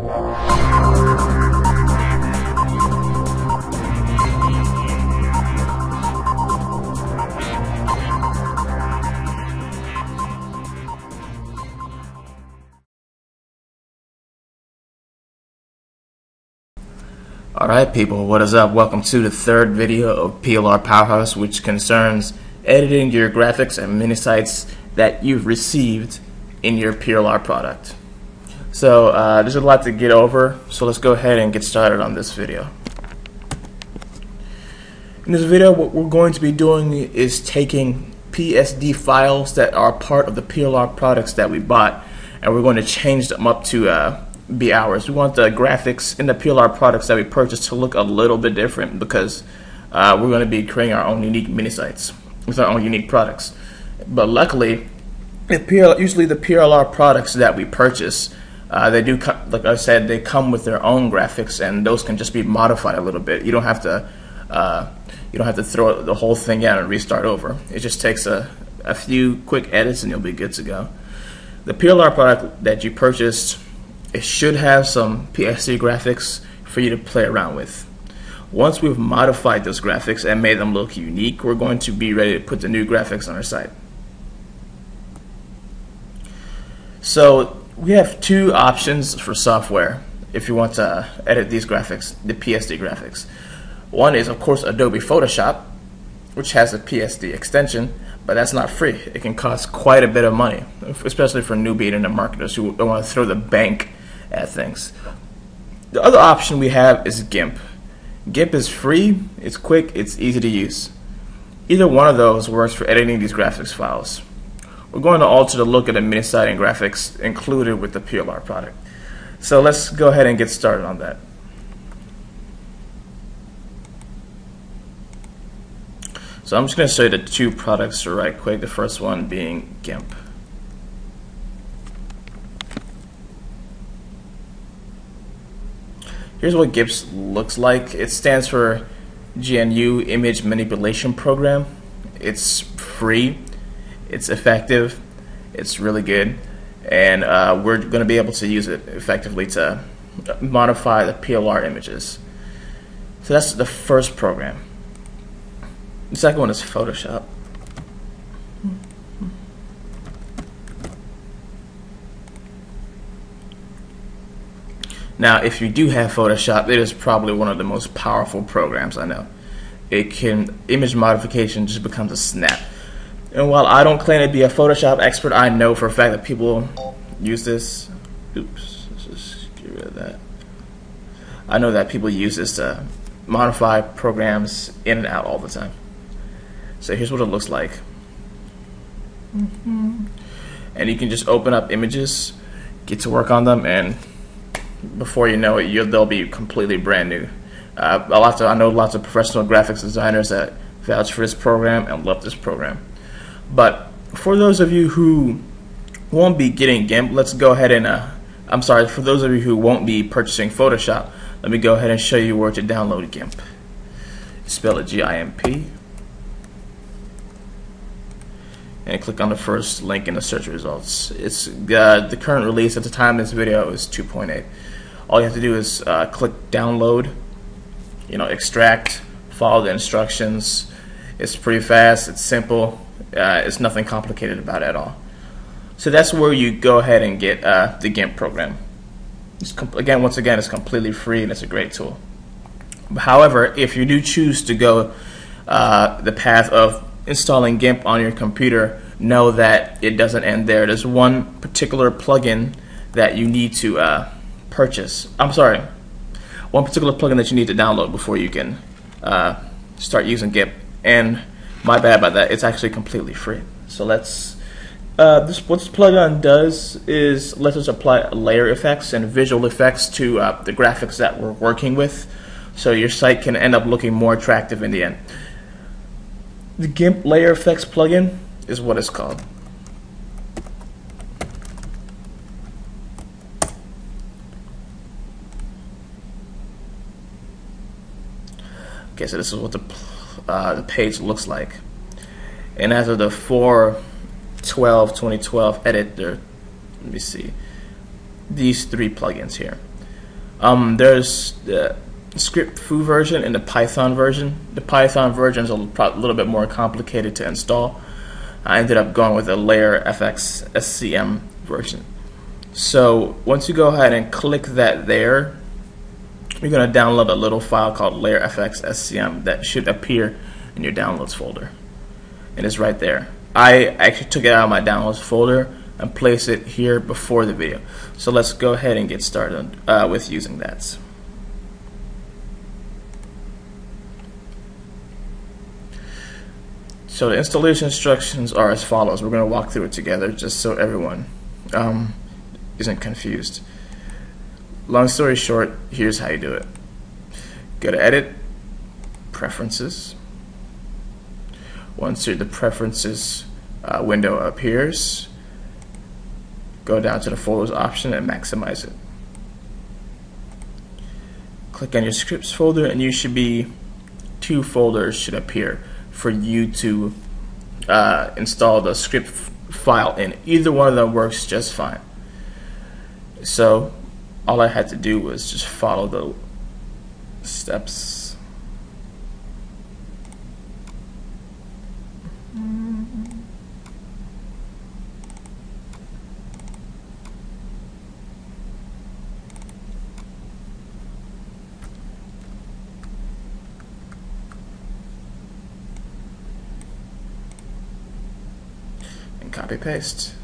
Alright people, what is up? Welcome to the third video of PLR Powerhouse, which concerns editing your graphics and Minisites that you've received in your PLR product. So there's a lot to get over, so let's go ahead and get started on this video. In this video, what we're going to be doing is taking PSD files that are part of the PLR products that we bought, and we're going to change them up to be ours. We want the graphics in the PLR products that we purchased to look a little bit different because we're going to be creating our own unique Minisites with our own unique products. But luckily, usually the PLR products that we purchase, they do, like I said, they come with their own graphics, and those can just be modified a little bit. You don't have to throw the whole thing out and restart over. It just takes a few quick edits and you'll be good to go. The PLR product that you purchased, it should have some PSD graphics for you to play around with. Once we've modified those graphics and made them look unique, we're going to be ready to put the new graphics on our site. So we have two options for software if you want to edit these graphics, the PSD graphics. One is, of course, Adobe Photoshop, which has a PSD extension, but that's not free. It can cost quite a bit of money, especially for newbie internet marketers who don't want to throw the bank at things. The other option we have is GIMP. GIMP is free, it's quick, it's easy to use. Either one of those works for editing these graphics files. We're going to alter the look of the Minisite and graphics included with the PLR product. So let's go ahead and get started on that. So I'm just going to show you the two products right quick, the first one being GIMP. Here's what GIMP looks like. It stands for GNU Image Manipulation Program. It's free, it's effective, it's really good, and we're going to be able to use it effectively to modify the PLR images. So that's the first program. The second one is Photoshop. Now, if you do have Photoshop, it is probably one of the most powerful programs I know. Image modification just becomes a snap. And while I don't claim to be a Photoshop expert, I know for a fact that people use this. Oops, let's just get rid of that. I know that people use this to modify programs in and out all the time. So here's what it looks like. And you can just open up images, get to work on them, and before you know it, they'll be completely brand new. I know lots of professional graphics designers that vouch for this program and love this program. But for those of you who won't be getting GIMP, let's go ahead and for those of you who won't be purchasing Photoshop, let me go ahead and show you where to download GIMP. Spell it G-I-M-P. And click on the first link in the search results. It's the current release at the time of this video is 2.8. All you have to do is click download, extract, follow the instructions. It's pretty fast, it's simple, it's nothing complicated about it at all. So that's where you go ahead and get the GIMP program. Once again, it's completely free and it's a great tool. However, if you do choose to go the path of installing GIMP on your computer, know that it doesn't end there. There's one particular plugin that you need to purchase. One particular plugin that you need to download before you can start using GIMP. And my bad about that, it's actually completely free. So let's what this plugin does is lets us apply layer effects and visual effects to the graphics that we're working with, so your site can end up looking more attractive in the end. The GIMP layer effects plugin is what it's called. Okay, so this is what the page looks like. And as of the 4/12/2012 edit, let me see, these three plugins here. There's the script foo version and the Python version. The Python version is a little bit more complicated to install. I ended up going with a Layer FX SCM version. So once you go ahead and click that there, you're going to download a little file called Layer FX SCM that should appear in your downloads folder. And it's right there. I actually took it out of my downloads folder and placed it here before the video. So let's go ahead and get started with using that. So the installation instructions are as follows. We're going to walk through it together just so everyone isn't confused. Long story short, here's how you do it. Go to Edit, Preferences. Once the Preferences window appears, go down to the Folders option and maximize it. Click on your scripts folder and you should be, 2 folders should appear for you to install the script file in. Either one of them works just fine. So all I had to do was just follow the steps. And copy paste.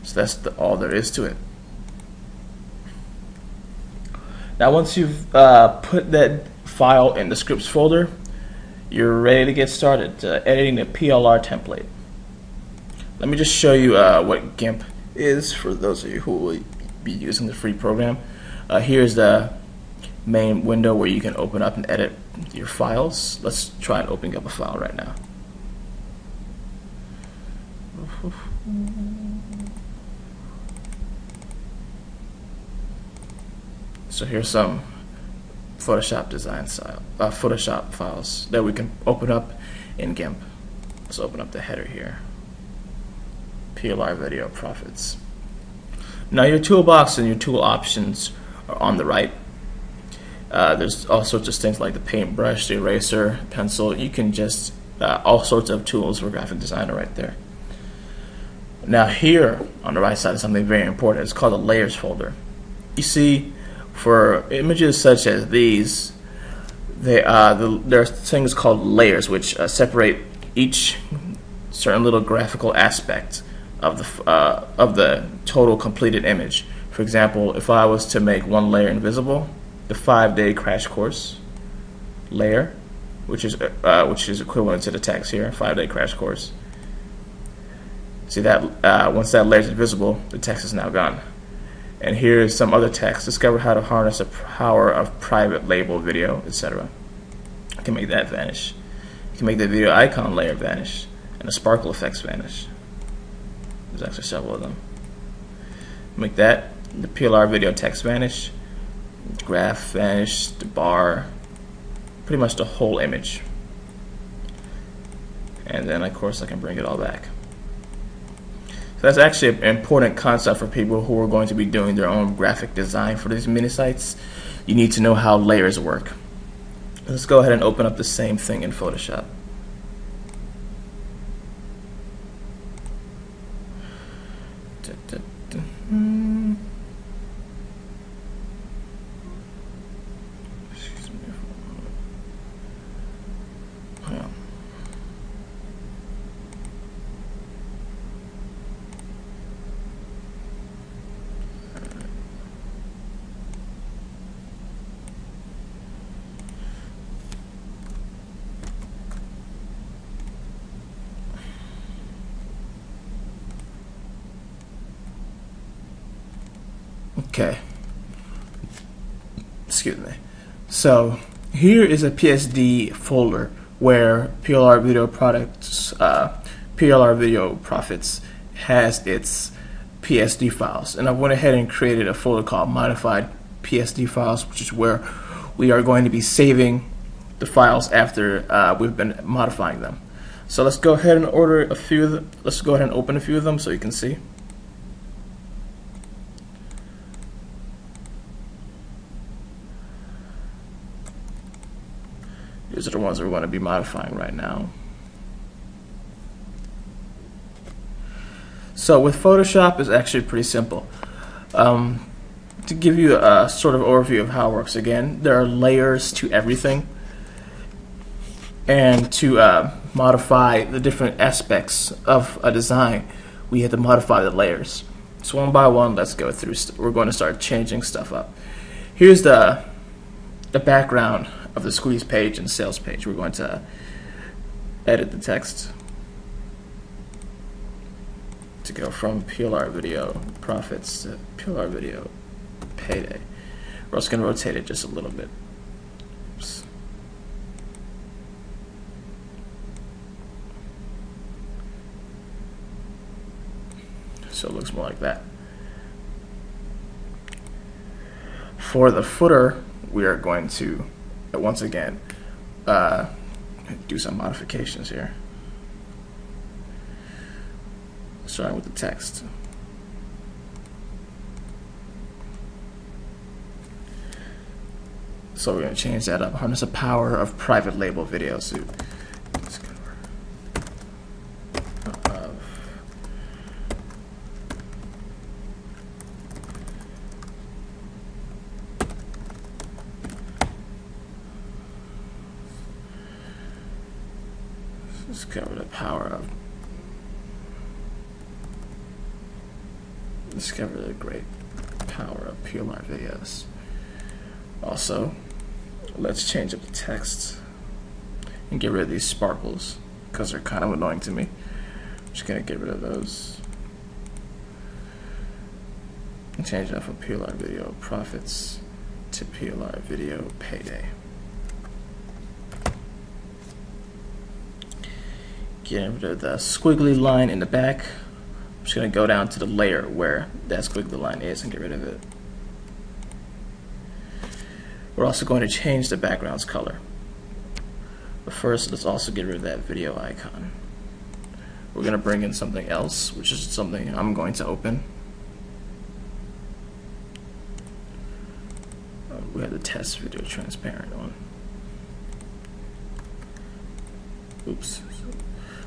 So that's all there is to it. Now once you've put that file in the scripts folder, you're ready to get started editing the PLR template. Let me just show you what GIMP is for those of you who will be using the free program. Here's the main window where you can open up and edit your files. Let's try and open up a file right now. So here's some Photoshop design style, Photoshop files that we can open up in GIMP. Let's open up the header here. PLR video profits. Now your toolbox and your tool options are on the right. There's all sorts of things like the paintbrush, the eraser, pencil. You can just all sorts of tools for graphic designer right there. Now here on the right side is something very important. It's called the layers folder. You see, for images such as these, there are things called layers which separate each certain little graphical aspect of the total completed image. For example, if I was to make one layer invisible, the 5-day crash course layer, which is equivalent to the text here, 5-day crash course. See that once that layer is invisible, the text is now gone. And here's some other text. Discover how to harness the power of private label video, etc. You can make that vanish. You can make the video icon layer vanish and the sparkle effects vanish. There's actually several of them. Make that, the PLR video text vanish, the graph vanish, the bar, pretty much the whole image. And then of course I can bring it all back. That's actually an important concept for people who are going to be doing their own graphic design for these mini sites. You need to know how layers work. Let's go ahead and open up the same thing in Photoshop. Excuse me. Yeah. Okay. Excuse me. So here is a PSD folder where PLR Video Products, PLR Video Profits has its PSD files, and I went ahead and created a folder called Modified PSD Files, which is where we are going to be saving the files after we've been modifying them. So let's go ahead and order a few of them. Let's go ahead and open a few of them so you can see. These are the ones that we're going to be modifying right now. So with Photoshop, it's actually pretty simple. To give you a sort of overview of how it works, again, there are layers to everything. And to modify the different aspects of a design, we have to modify the layers. So one by one, let's go through. We're going to start changing stuff up. Here's the background of the squeeze page and sales page. We're going to edit the text to go from PLR video profits to PLR video payday. We're also going to rotate it just a little bit. Oops. So it looks more like that. For the footer, we are going to once again do some modifications here, starting with the text. So we're going to change that up. Harness the power of private label videos. Discover the power of. Discover the great power of PLR videos. Also, let's change up the text and get rid of these sparkles because they're kind of annoying to me. I'm just gonna get rid of those and change that from PLR video profits to PLR video payday. Get rid of the squiggly line in the back. I'm just going to go down to the layer where that squiggly line is and get rid of it. We're also going to change the background's color. But first, let's also get rid of that video icon. We're going to bring in something else, which is something I'm going to open. We have the test video transparent on. Oops.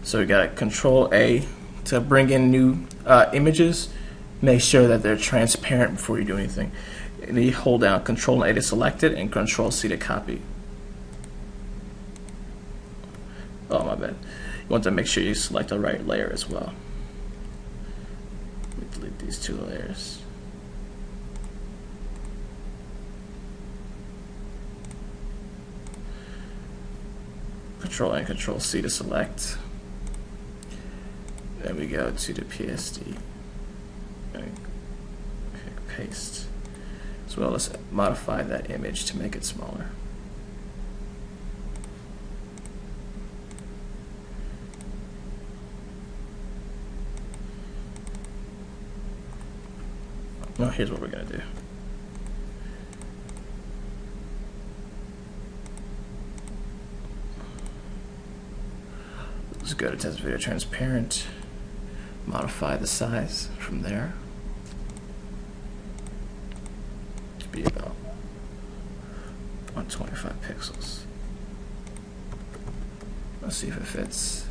So we got Control A to bring in new images. Make sure that they're transparent before you do anything. And you hold down Control A to select it and Control C to copy. Oh, my bad. You want to make sure you select the right layer as well. Let me delete these two layers. Control A and Control C to select. Then we go to the PSD and click paste. As well as modify that image to make it smaller. Now here's what we're going to do. Let's go to test video transparent. Modify the size from there to be about 125 pixels. Let's see if it fits.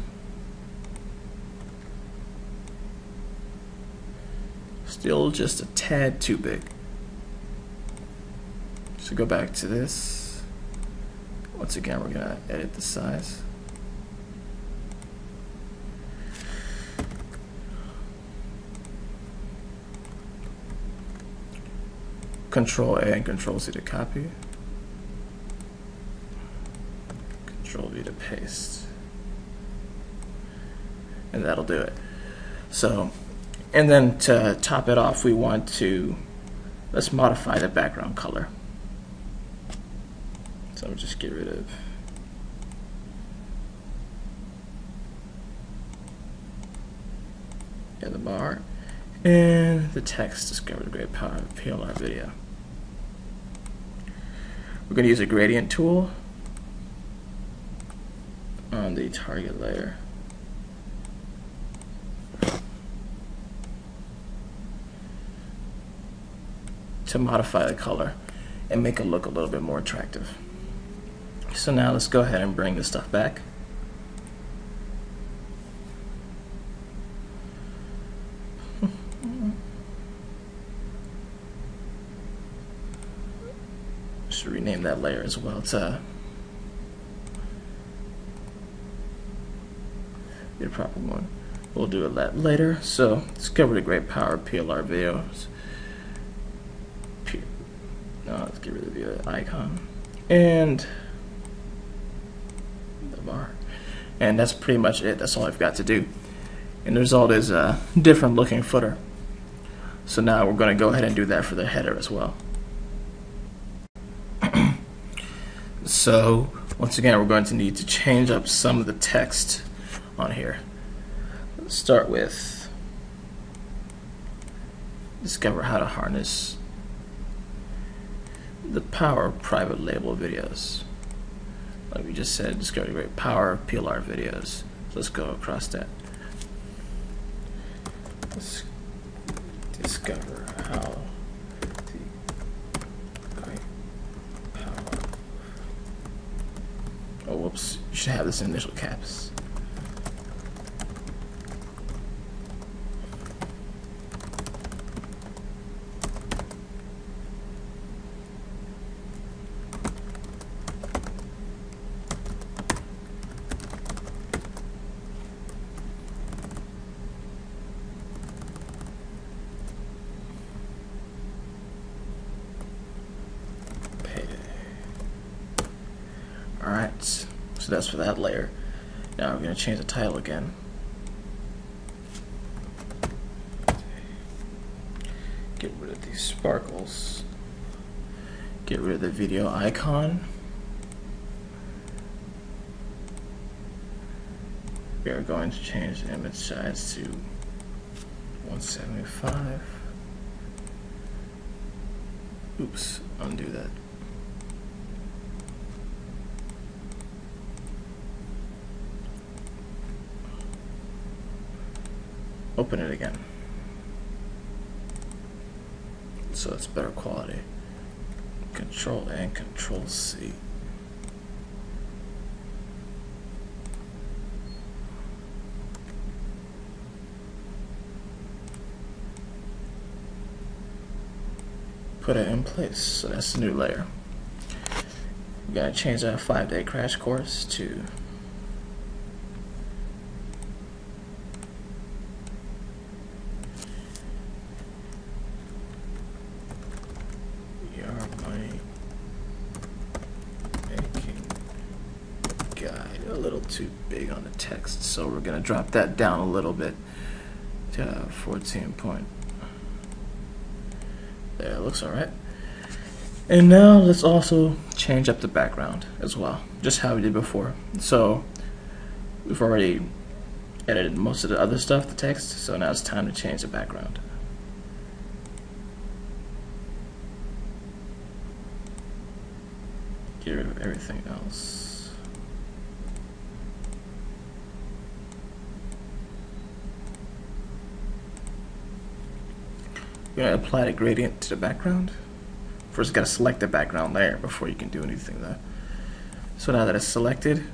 Still just a tad too big. So go back to this. Once again, we're going to edit the size. Control A and Control C to copy. Control V to paste. And that'll do it. So, and then to top it off, we want to, let's modify the background color. So I'll just get rid of the bar and the text. Discover the great power of PLR video. We're going to use a gradient tool on the target layer. To modify the color and make it look a little bit more attractive. So now let's go ahead and bring this stuff back. Should rename that layer as well to the proper one. We'll do that later. So discover the great power of PLR videos. No, let's get rid of the icon and the bar. And that's pretty much it. That's all I've got to do. And the result is a different looking footer. So now we're going to go ahead and do that for the header as well. So once again, we're going to need to change up some of the text on here. Let's start with discover how to harness the power of private label videos. Like we just said, discover the great power of PLR videos. So let's go across that. Let's discover how the great power. Oh, whoops! You should have this in initial caps. Alright, so that's for that layer. Now we're going to change the title again. Get rid of these sparkles. Get rid of the video icon. We are going to change the image size to 175. Oops, undo that. Open it again. So it's better quality. Control and Control C. Put it in place. So that's the new layer. We gotta change that 5-day crash course to a little too big on the text, so we're going to drop that down a little bit to 14 point. There, it looks alright. And now let's also change up the background as well, just how we did before. So we've already edited most of the other stuff, the text, so now it's time to change the background. Get rid of everything else. You're going to apply the gradient to the background. First, you got to select the background layer before you can do anything there. So now that it's selected,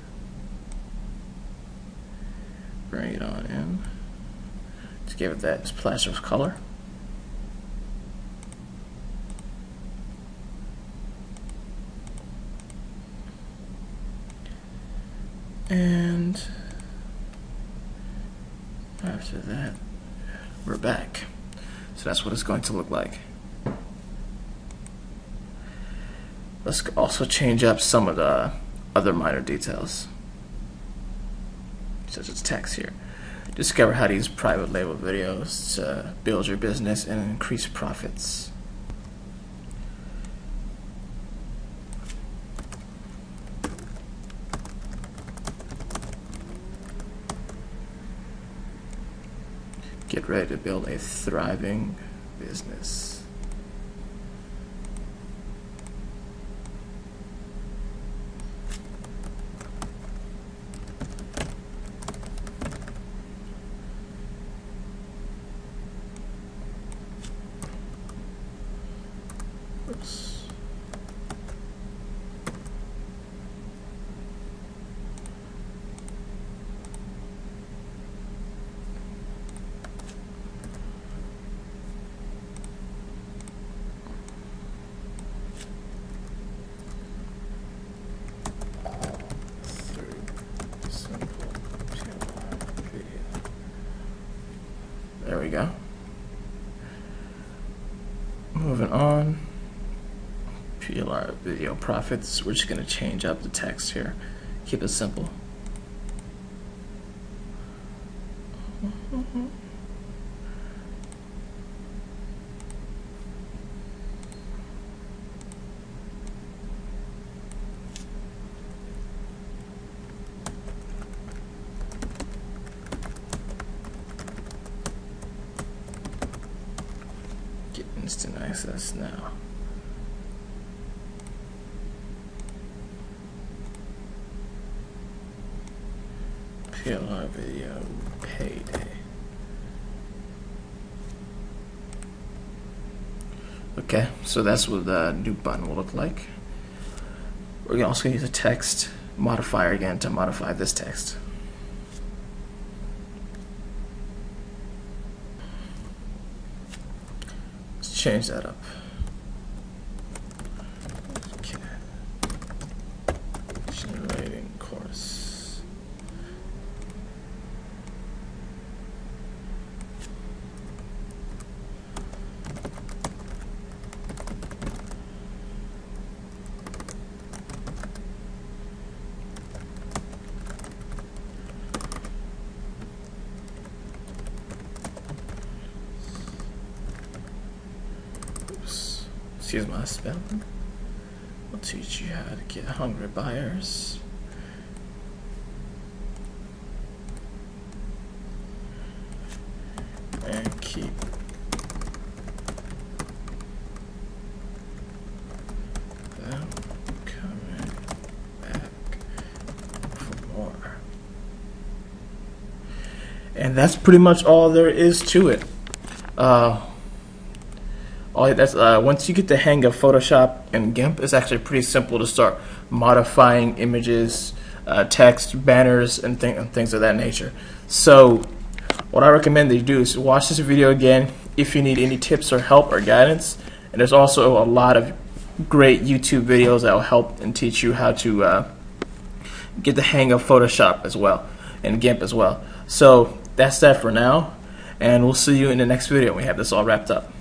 bring it on in. Just give it that splash of color. And after that, we're back. So that's what it's going to look like. Let's also change up some of the other minor details, such as text here. Discover how to use private label videos to build your business and increase profits. Get ready to build a thriving business. Oops. Moving on. PLR video profits. We're just going to change up the text here. Keep it simple. Get instant access now. PLR video payday. Okay, so that's what the new button will look like. We're also going to use a text modifier again to modify this text. Let's change that up. Okay. Generating course. Excuse my spelling. We'll teach you how to get hungry buyers. And keep them coming back for more. And that's pretty much all there is to it. Once you get the hang of Photoshop and GIMP, it's actually pretty simple to start modifying images, text, banners, and things of that nature. So what I recommend that you do is watch this video again if you need any tips or help or guidance. And there's also a lot of great YouTube videos that will help and teach you how to get the hang of Photoshop as well and GIMP as well. So that's that for now, and we'll see you in the next video when we have this all wrapped up.